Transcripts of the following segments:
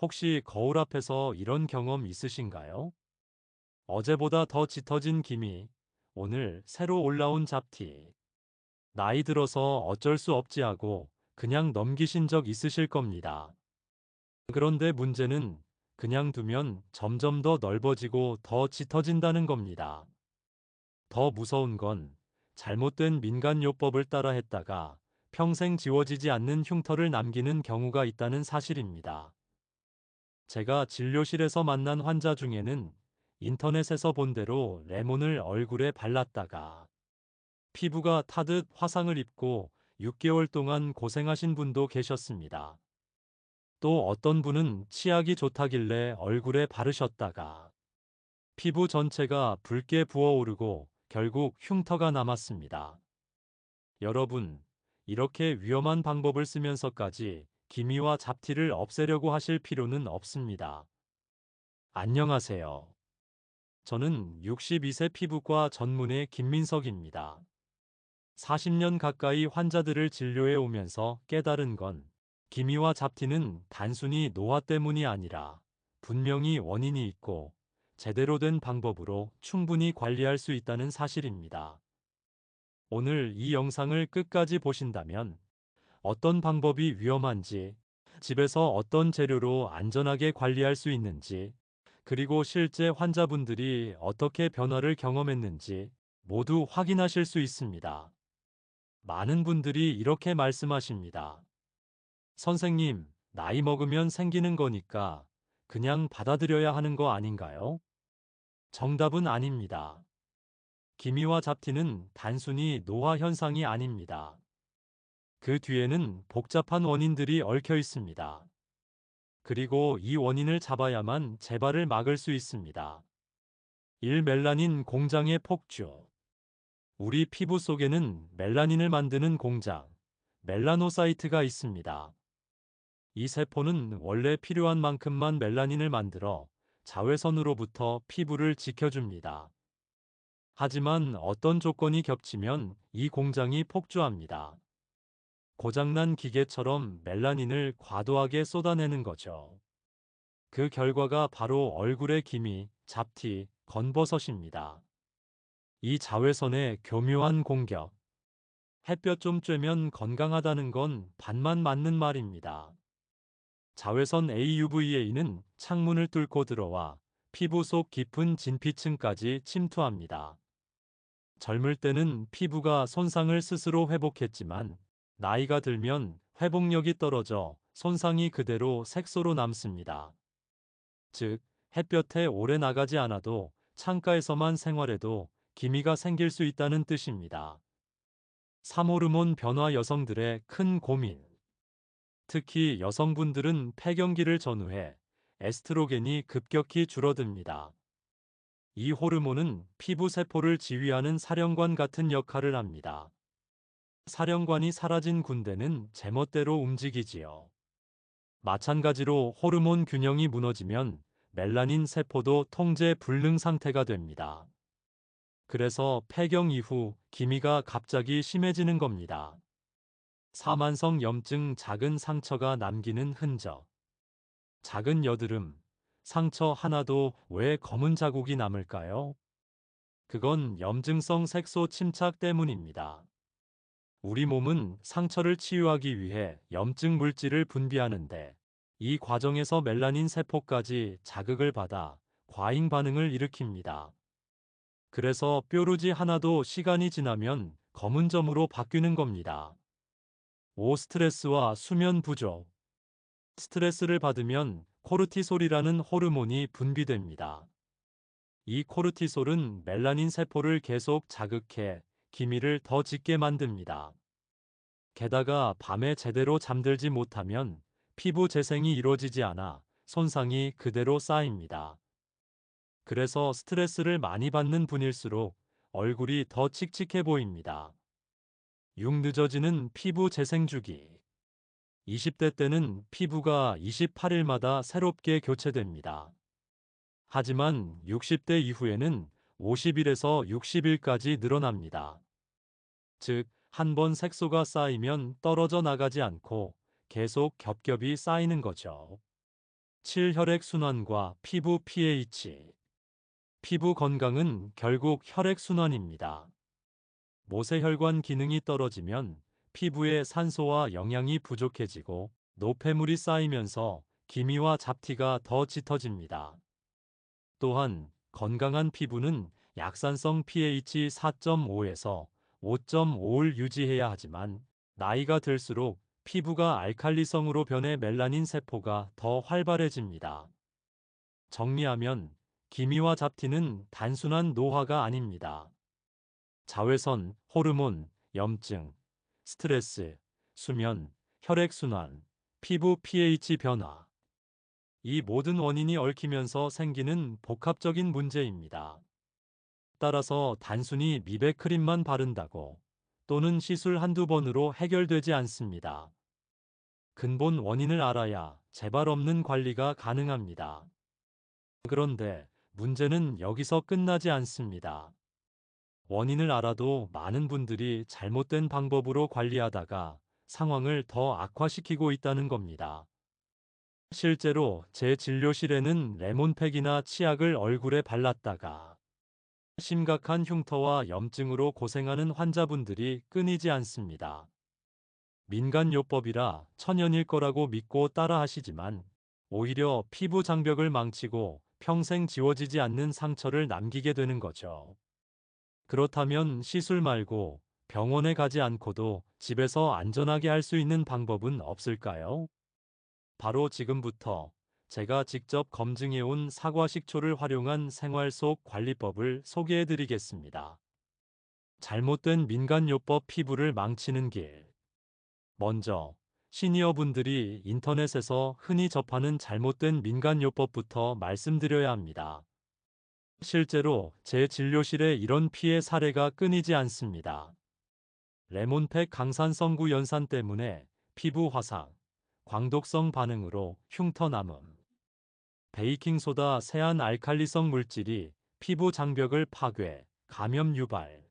혹시 거울 앞에서 이런 경험 있으신가요? 어제보다 더 짙어진 기미, 오늘 새로 올라온 잡티. 나이 들어서 어쩔 수 없지 하고 그냥 넘기신 적 있으실 겁니다. 그런데 문제는 그냥 두면 점점 더 넓어지고 더 짙어진다는 겁니다. 더 무서운 건 잘못된 민간요법을 따라 했다가 평생 지워지지 않는 흉터를 남기는 경우가 있다는 사실입니다. 제가 진료실에서 만난 환자 중에는 인터넷에서 본 대로 레몬을 얼굴에 발랐다가 피부가 타듯 화상을 입고 6개월 동안 고생하신 분도 계셨습니다. 또 어떤 분은 치약이 좋다길래 얼굴에 바르셨다가 피부 전체가 붉게 부어오르고 결국 흉터가 남았습니다. 여러분, 이렇게 위험한 방법을 쓰면서까지 기미와 잡티를 없애려고 하실 필요는 없습니다. 안녕하세요. 저는 62세 피부과 전문의 김민석입니다. 40년 가까이 환자들을 진료해 오면서 깨달은 건 기미와 잡티는 단순히 노화 때문이 아니라 분명히 원인이 있고 제대로 된 방법으로 충분히 관리할 수 있다는 사실입니다. 오늘 이 영상을 끝까지 보신다면 어떤 방법이 위험한지, 집에서 어떤 재료로 안전하게 관리할 수 있는지, 그리고 실제 환자분들이 어떻게 변화를 경험했는지 모두 확인하실 수 있습니다. 많은 분들이 이렇게 말씀하십니다. 선생님, 나이 먹으면 생기는 거니까 그냥 받아들여야 하는 거 아닌가요? 정답은 아닙니다. 기미와 잡티는 단순히 노화 현상이 아닙니다. 그 뒤에는 복잡한 원인들이 얽혀 있습니다. 그리고 이 원인을 잡아야만 재발을 막을 수 있습니다. 1. 멜라닌 공장의 폭주. 우리 피부 속에는 멜라닌을 만드는 공장, 멜라노사이트가 있습니다. 이 세포는 원래 필요한 만큼만 멜라닌을 만들어 자외선으로부터 피부를 지켜줍니다. 하지만 어떤 조건이 겹치면 이 공장이 폭주합니다. 고장난 기계처럼 멜라닌을 과도하게 쏟아내는 거죠. 그 결과가 바로 얼굴의 기미, 잡티, 건버섯입니다. 이 자외선의 교묘한 공격. 햇볕 좀 쬐면 건강하다는 건 반만 맞는 말입니다. 자외선 AUVA는 창문을 뚫고 들어와 피부 속 깊은 진피층까지 침투합니다. 젊을 때는 피부가 손상을 스스로 회복했지만 나이가 들면 회복력이 떨어져 손상이 그대로 색소로 남습니다. 즉, 햇볕에 오래 나가지 않아도 창가에서만 생활해도 기미가 생길 수 있다는 뜻입니다. 3. 호르몬 변화 여성들의 큰 고민. 특히 여성분들은 폐경기를 전후해 에스트로겐이 급격히 줄어듭니다. 이 호르몬은 피부 세포를 지휘하는 사령관 같은 역할을 합니다. 사령관이 사라진 군대는 제멋대로 움직이지요. 마찬가지로 호르몬 균형이 무너지면 멜라닌 세포도 통제 불능 상태가 됩니다. 그래서 폐경 이후 기미가 갑자기 심해지는 겁니다. 사만성 염증, 작은 상처가 남기는 흔적. 작은 여드름, 상처 하나도 왜 검은 자국이 남을까요? 그건 염증성 색소 침착 때문입니다. 우리 몸은 상처를 치유하기 위해 염증 물질을 분비하는데 이 과정에서 멜라닌 세포까지 자극을 받아 과잉 반응을 일으킵니다. 그래서 뾰루지 하나도 시간이 지나면 검은 점으로 바뀌는 겁니다. 5. 스트레스와 수면 부족. 스트레스를 받으면 코르티솔이라는 호르몬이 분비됩니다. 이 코르티솔은 멜라닌 세포를 계속 자극해 기미를 더 짙게 만듭니다. 게다가 밤에 제대로 잠들지 못하면 피부 재생이 이루어지지 않아 손상이 그대로 쌓입니다. 그래서 스트레스를 많이 받는 분일수록 얼굴이 더 칙칙해 보입니다. 6. 늦어지는 피부 재생 주기. 20대 때는 피부가 28일마다 새롭게 교체됩니다. 하지만 60대 이후에는 50일에서 60일까지 늘어납니다. 즉, 한 번 색소가 쌓이면 떨어져 나가지 않고 계속 겹겹이 쌓이는 거죠. 7. 혈액순환과 피부 pH. 피부 건강은 결국 혈액순환입니다. 모세혈관 기능이 떨어지면 피부에 산소와 영양이 부족해지고 노폐물이 쌓이면서 기미와 잡티가 더 짙어집니다. 또한 건강한 피부는 약산성 pH 4.5에서 5.5를 유지해야 하지만 나이가 들수록 피부가 알칼리성으로 변해 멜라닌 세포가 더 활발해집니다. 정리하면 기미와 잡티는 단순한 노화가 아닙니다. 자외선, 호르몬, 염증, 스트레스, 수면, 혈액순환, 피부 pH 변화. 이 모든 원인이 얽히면서 생기는 복합적인 문제입니다. 따라서 단순히 미백 크림만 바른다고 또는 시술 한두 번으로 해결되지 않습니다. 근본 원인을 알아야 재발 없는 관리가 가능합니다. 그런데 문제는 여기서 끝나지 않습니다. 원인을 알아도 많은 분들이 잘못된 방법으로 관리하다가 상황을 더 악화시키고 있다는 겁니다. 실제로 제 진료실에는 레몬팩이나 치약을 얼굴에 발랐다가 심각한 흉터와 염증으로 고생하는 환자분들이 끊이지 않습니다. 민간요법이라 천연일 거라고 믿고 따라하시지만 오히려 피부 장벽을 망치고 평생 지워지지 않는 상처를 남기게 되는 거죠. 그렇다면 시술 말고 병원에 가지 않고도 집에서 안전하게 할 수 있는 방법은 없을까요? 바로 지금부터 제가 직접 검증해온 사과식초를 활용한 생활 속 관리법을 소개해 드리겠습니다. 잘못된 민간요법 피부를 망치는 길. 먼저, 시니어분들이 인터넷에서 흔히 접하는 잘못된 민간요법부터 말씀드려야 합니다. 실제로 제 진료실에 이런 피해 사례가 끊이지 않습니다. 레몬팩 강산성구 연산 때문에 피부 화상, 광독성 반응으로 흉터 남음. 베이킹소다 세안 알칼리성 물질이 피부 장벽을 파괴, 감염 유발.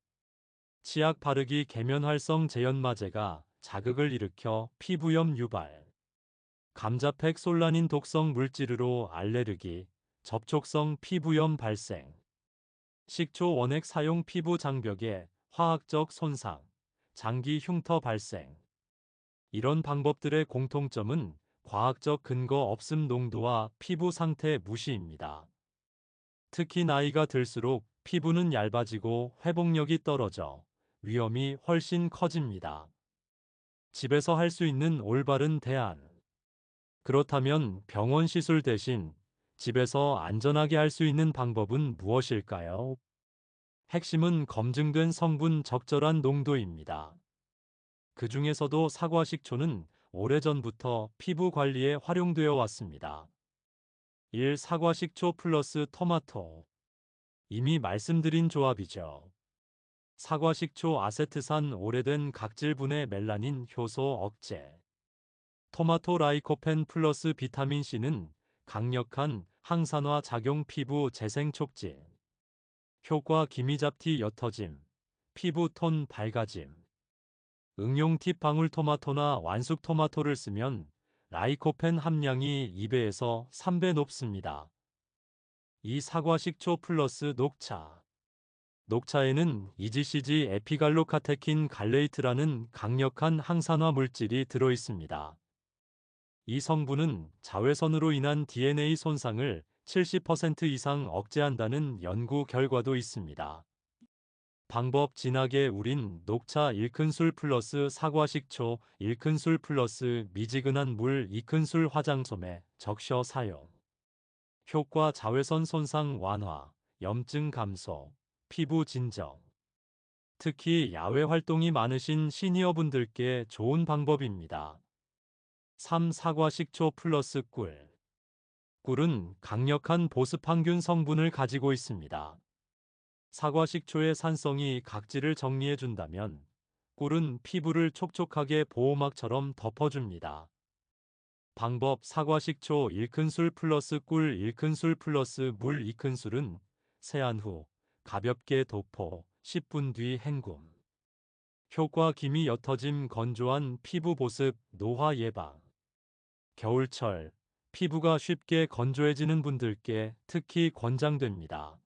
치약 바르기 계면활성 제연마제가 자극을 일으켜 피부염 유발. 감자팩 솔라닌 독성 물질으로 알레르기, 접촉성 피부염 발생. 식초 원액 사용 피부 장벽에 화학적 손상, 장기 흉터 발생. 이런 방법들의 공통점은 과학적 근거 없음 농도와 피부 상태 무시입니다. 특히 나이가 들수록 피부는 얇아지고 회복력이 떨어져 위험이 훨씬 커집니다. 집에서 할 수 있는 올바른 대안. 그렇다면 병원 시술 대신 집에서 안전하게 할 수 있는 방법은 무엇일까요? 핵심은 검증된 성분 적절한 농도입니다. 그 중에서도 사과식초는 오래전부터 피부 관리에 활용되어 왔습니다. 1. 사과식초 플러스 토마토. 이미 말씀드린 조합이죠. 사과식초 아세트산 오래된 각질분해 멜라닌 효소 억제. 토마토 라이코펜 플러스 비타민C는 강력한 항산화 작용 피부 재생 촉진. 효과 기미잡티 옅어짐, 피부 톤 밝아짐. 응용 팁 방울토마토나 완숙토마토를 쓰면 라이코펜 함량이 2배에서 3배 높습니다. 이 사과식초 플러스 녹차. 녹차에는 EGCG 에피갈로카테킨 갈레이트라는 강력한 항산화 물질이 들어있습니다. 이 성분은 자외선으로 인한 DNA 손상을 70% 이상 억제한다는 연구 결과도 있습니다. 방법 진하게 우린 녹차 1큰술 플러스 사과식초 1큰술 플러스 미지근한 물 2큰술 화장솜에 적셔 사용. 효과 자외선 손상 완화, 염증 감소, 피부 진정. 특히 야외 활동이 많으신 시니어분들께 좋은 방법입니다. 3. 사과식초 플러스 꿀. 꿀은 강력한 보습항균 성분을 가지고 있습니다. 사과식초의 산성이 각질을 정리해준다면 꿀은 피부를 촉촉하게 보호막처럼 덮어줍니다. 방법 사과식초 1큰술 플러스 꿀 1큰술 플러스 물 2큰술은 세안 후 가볍게 도포 10분 뒤 헹굼. 효과 기미 옅어짐 건조한 피부 보습 노화 예방. 겨울철 피부가 쉽게 건조해지는 분들께 특히 권장됩니다.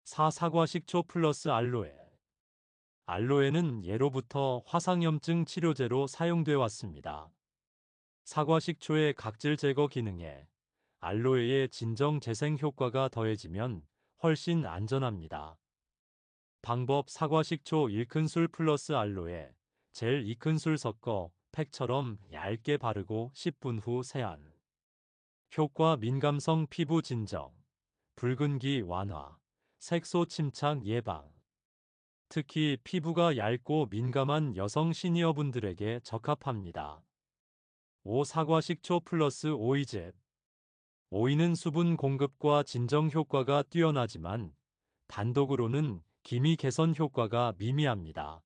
사과 식초 플러스 알로에. 알로에는 예로부터 화상염증 치료제로 사용되어 왔습니다. 사과 식초의 각질 제거 기능에 알로에의 진정 재생 효과가 더해지면 훨씬 안전합니다. 방법: 사과 식초 1큰술 플러스 알로에, 젤 2큰술 섞어 팩처럼 얇게 바르고 10분 후 세안. 효과: 민감성 피부 진정, 붉은기 완화, 색소 침착 예방. 특히 피부가 얇고 민감한 여성 시니어분들에게 적합합니다. 5. 사과 식초 플러스 오이즙. 오이는 수분 공급과 진정 효과가 뛰어나지만 단독으로는 기미 개선 효과가 미미합니다.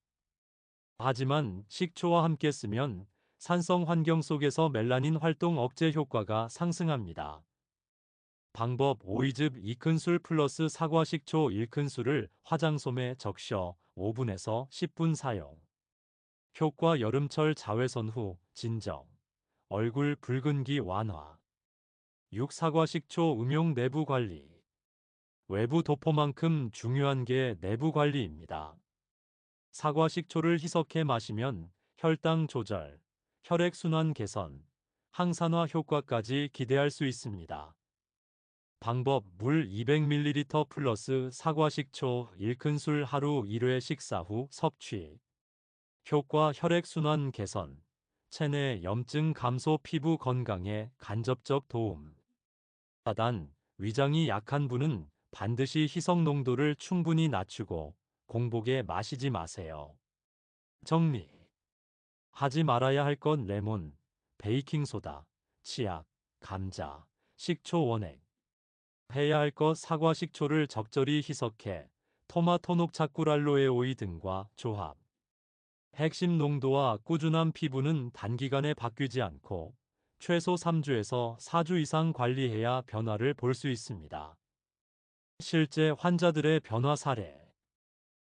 하지만 식초와 함께 쓰면 산성 환경 속에서 멜라닌 활동 억제 효과가 상승합니다. 방법: 오이즙 2큰술 플러스 사과 식초 1큰술을 화장솜에 적셔 5분에서 10분 사용. 효과: 여름철 자외선 후 진정, 얼굴 붉은기 완화. 6. 사과 식초 음용 내부 관리. 외부 도포만큼 중요한 게 내부 관리입니다. 사과 식초를 희석해 마시면 혈당 조절, 혈액순환 개선, 항산화 효과까지 기대할 수 있습니다. 방법: 물 200ml 플러스 사과 식초 1큰술 하루 1회 식사 후 섭취. 효과: 혈액순환 개선, 체내 염증 감소, 피부 건강에 간접적 도움. 단, 위장이 약한 분은 반드시 희석 농도를 충분히 낮추고 공복에 마시지 마세요. 정리. 하지 말아야 할 건 레몬, 베이킹소다, 치약, 감자, 식초 원액. 해야 할 것: 사과 식초를 적절히 희석해 토마토 녹차꿀 알로에 오이 등과 조합. 핵심: 농도와 꾸준한. 피부는 단기간에 바뀌지 않고 최소 3주에서 4주 이상 관리해야 변화를 볼 수 있습니다. 실제 환자들의 변화 사례.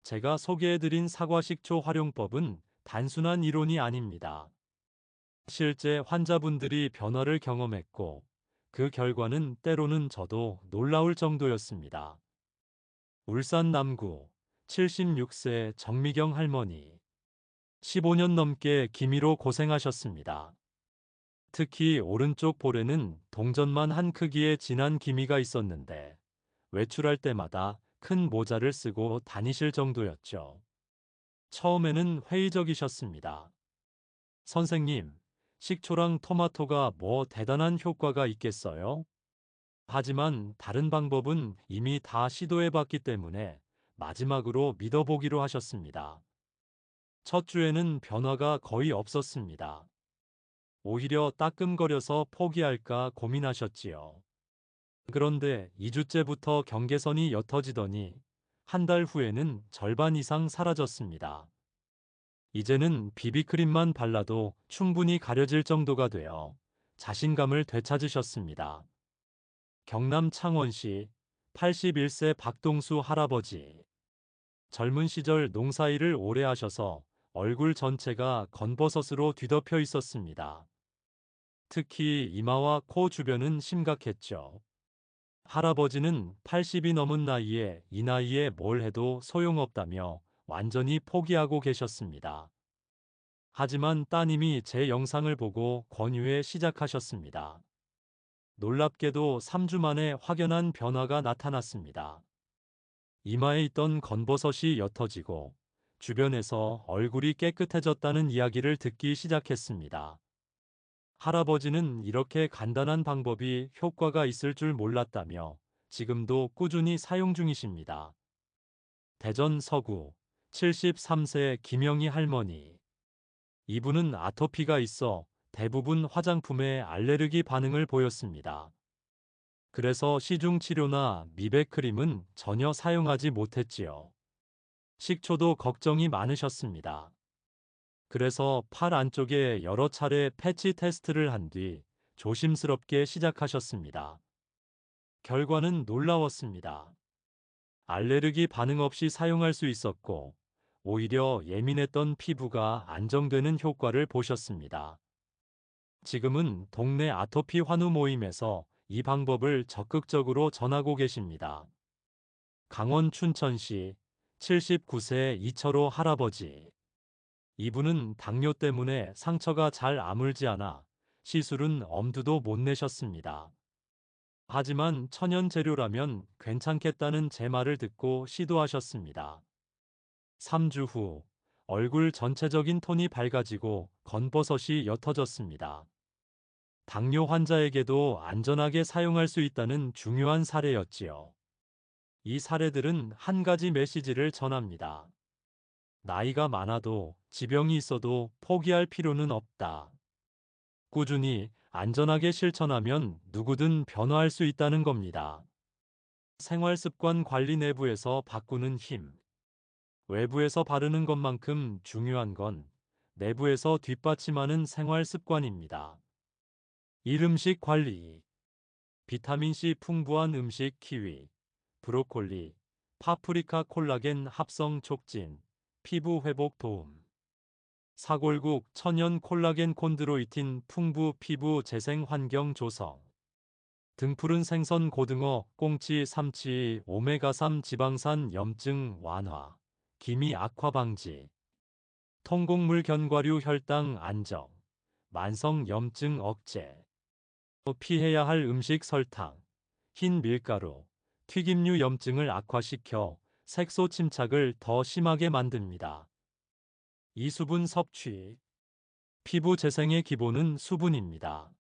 제가 소개해드린 사과 식초 활용법은 단순한 이론이 아닙니다. 실제 환자분들이 변화를 경험했고 그 결과는 때로는 저도 놀라울 정도였습니다. 울산 남구 76세 정미경 할머니. 15년 넘게 기미로 고생하셨습니다. 특히 오른쪽 볼에는 동전만 한 크기의 진한 기미가 있었는데 외출할 때마다 큰 모자를 쓰고 다니실 정도였죠. 처음에는 회의적이셨습니다. 선생님, 식초랑 토마토가 뭐 대단한 효과가 있겠어요? 하지만 다른 방법은 이미 다 시도해봤기 때문에 마지막으로 믿어보기로 하셨습니다. 첫 주에는 변화가 거의 없었습니다. 오히려 따끔거려서 포기할까 고민하셨지요. 그런데 2주째부터 경계선이 옅어지더니 한 달 후에는 절반 이상 사라졌습니다. 이제는 비비크림만 발라도 충분히 가려질 정도가 되어 자신감을 되찾으셨습니다. 경남 창원시 81세 박동수 할아버지. 젊은 시절 농사일을 오래 하셔서 얼굴 전체가 건버섯으로 뒤덮여 있었습니다. 특히 이마와 코 주변은 심각했죠. 할아버지는 80이 넘은 나이에 이 나이에 뭘 해도 소용없다며 완전히 포기하고 계셨습니다. 하지만 따님이 제 영상을 보고 권유해 시작하셨습니다. 놀랍게도 3주 만에 확연한 변화가 나타났습니다. 이마에 있던 건버섯이 옅어지고 주변에서 얼굴이 깨끗해졌다는 이야기를 듣기 시작했습니다. 할아버지는 이렇게 간단한 방법이 효과가 있을 줄 몰랐다며 지금도 꾸준히 사용 중이십니다. 대전 서구 73세 김영희 할머니. 이분은 아토피가 있어 대부분 화장품에 알레르기 반응을 보였습니다. 그래서 시중 치료나 미백 크림은 전혀 사용하지 못했지요. 식초도 걱정이 많으셨습니다. 그래서 팔 안쪽에 여러 차례 패치 테스트를 한 뒤 조심스럽게 시작하셨습니다. 결과는 놀라웠습니다. 알레르기 반응 없이 사용할 수 있었고, 오히려 예민했던 피부가 안정되는 효과를 보셨습니다. 지금은 동네 아토피 환우 모임에서 이 방법을 적극적으로 전하고 계십니다. 강원 춘천시 79세 이철호 할아버지. 이분은 당뇨 때문에 상처가 잘 아물지 않아 시술은 엄두도 못 내셨습니다. 하지만 천연 재료라면 괜찮겠다는 제 말을 듣고 시도하셨습니다. 3주 후 얼굴 전체적인 톤이 밝아지고 건버섯이 옅어졌습니다. 당뇨 환자에게도 안전하게 사용할 수 있다는 중요한 사례였지요. 이 사례들은 한 가지 메시지를 전합니다. 나이가 많아도 지병이 있어도 포기할 필요는 없다. 꾸준히 안전하게 실천하면 누구든 변화할 수 있다는 겁니다. 생활습관 관리 내부에서 바꾸는 힘. 외부에서 바르는 것만큼 중요한 건 내부에서 뒷받침하는 생활 습관입니다. 1. 음식 관리. 비타민C 풍부한 음식 키위, 브로콜리, 파프리카 콜라겐 합성 촉진, 피부 회복 도움. 사골국 천연 콜라겐 콘드로이틴 풍부 피부 재생 환경 조성. 등푸른 생선 고등어, 꽁치, 삼치, 오메가3 지방산 염증 완화, 기미 악화 방지. 통곡물 견과류 혈당 안정, 만성 염증 억제. 피해야 할 음식 설탕, 흰 밀가루, 튀김류 염증을 악화시켜 색소 침착을 더 심하게 만듭니다. 이수분 섭취. 피부 재생의 기본은 수분입니다.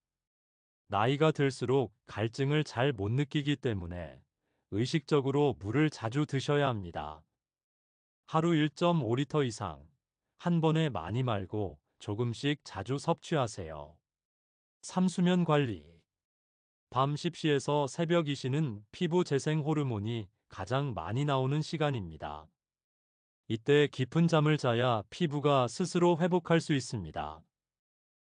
나이가 들수록 갈증을 잘 못 느끼기 때문에 의식적으로 물을 자주 드셔야 합니다. 하루 1.5리터 이상, 한 번에 많이 말고 조금씩 자주 섭취하세요. 3. 수면 관리. 밤 10시에서 새벽 2시는 피부 재생 호르몬이 가장 많이 나오는 시간입니다. 이때 깊은 잠을 자야 피부가 스스로 회복할 수 있습니다.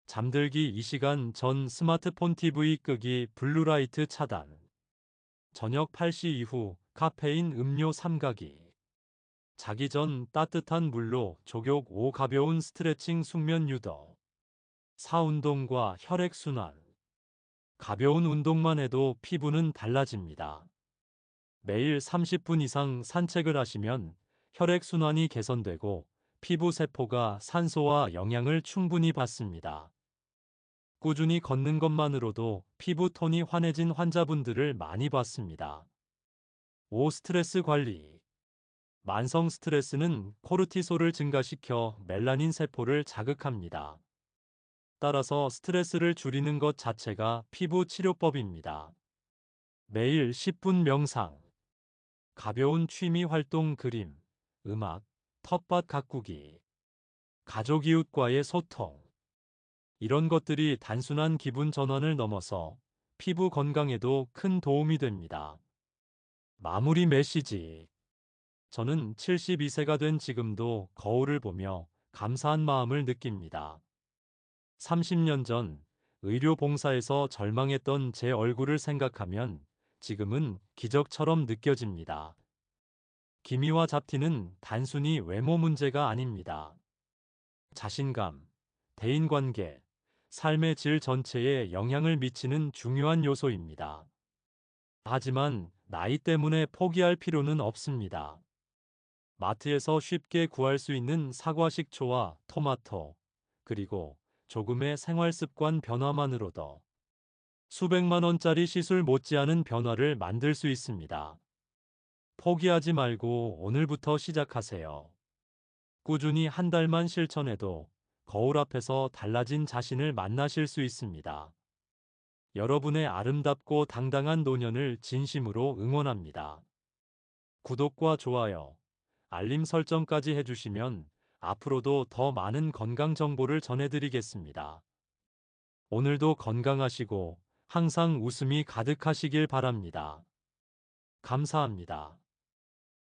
잠들기 2시간 전 스마트폰 TV 끄기 블루라이트 차단. 저녁 8시 이후 카페인 음료 삼가기. 자기 전 따뜻한 물로 족욕 5 가벼운 스트레칭 숙면 유도. 4. 운동과 혈액순환. 가벼운 운동만 해도 피부는 달라집니다. 매일 30분 이상 산책을 하시면 혈액순환이 개선되고 피부 세포가 산소와 영양을 충분히 받습니다. 꾸준히 걷는 것만으로도 피부 톤이 환해진 환자분들을 많이 봤습니다. 5. 스트레스 관리. 만성 스트레스는 코르티솔을 증가시켜 멜라닌 세포를 자극합니다. 따라서 스트레스를 줄이는 것 자체가 피부 치료법입니다. 매일 10분 명상. 가벼운 취미 활동 그림, 음악, 텃밭 가꾸기. 가족 이웃과의 소통. 이런 것들이 단순한 기분 전환을 넘어서 피부 건강에도 큰 도움이 됩니다. 마무리 메시지. 저는 72세가 된 지금도 거울을 보며 감사한 마음을 느낍니다. 30년 전 의료 봉사에서 절망했던 제 얼굴을 생각하면 지금은 기적처럼 느껴집니다. 기미와 잡티는 단순히 외모 문제가 아닙니다. 자신감, 대인관계, 삶의 질 전체에 영향을 미치는 중요한 요소입니다. 하지만 나이 때문에 포기할 필요는 없습니다. 마트에서 쉽게 구할 수 있는 사과 식초와 토마토, 그리고 조금의 생활 습관 변화만으로도 수백만 원짜리 시술 못지않은 변화를 만들 수 있습니다. 포기하지 말고 오늘부터 시작하세요. 꾸준히 한 달만 실천해도 거울 앞에서 달라진 자신을 만나실 수 있습니다. 여러분의 아름답고 당당한 노년을 진심으로 응원합니다. 구독과 좋아요, 알림 설정까지 해주시면 앞으로도 더 많은 건강 정보를 전해드리겠습니다. 오늘도 건강하시고 항상 웃음이 가득하시길 바랍니다. 감사합니다.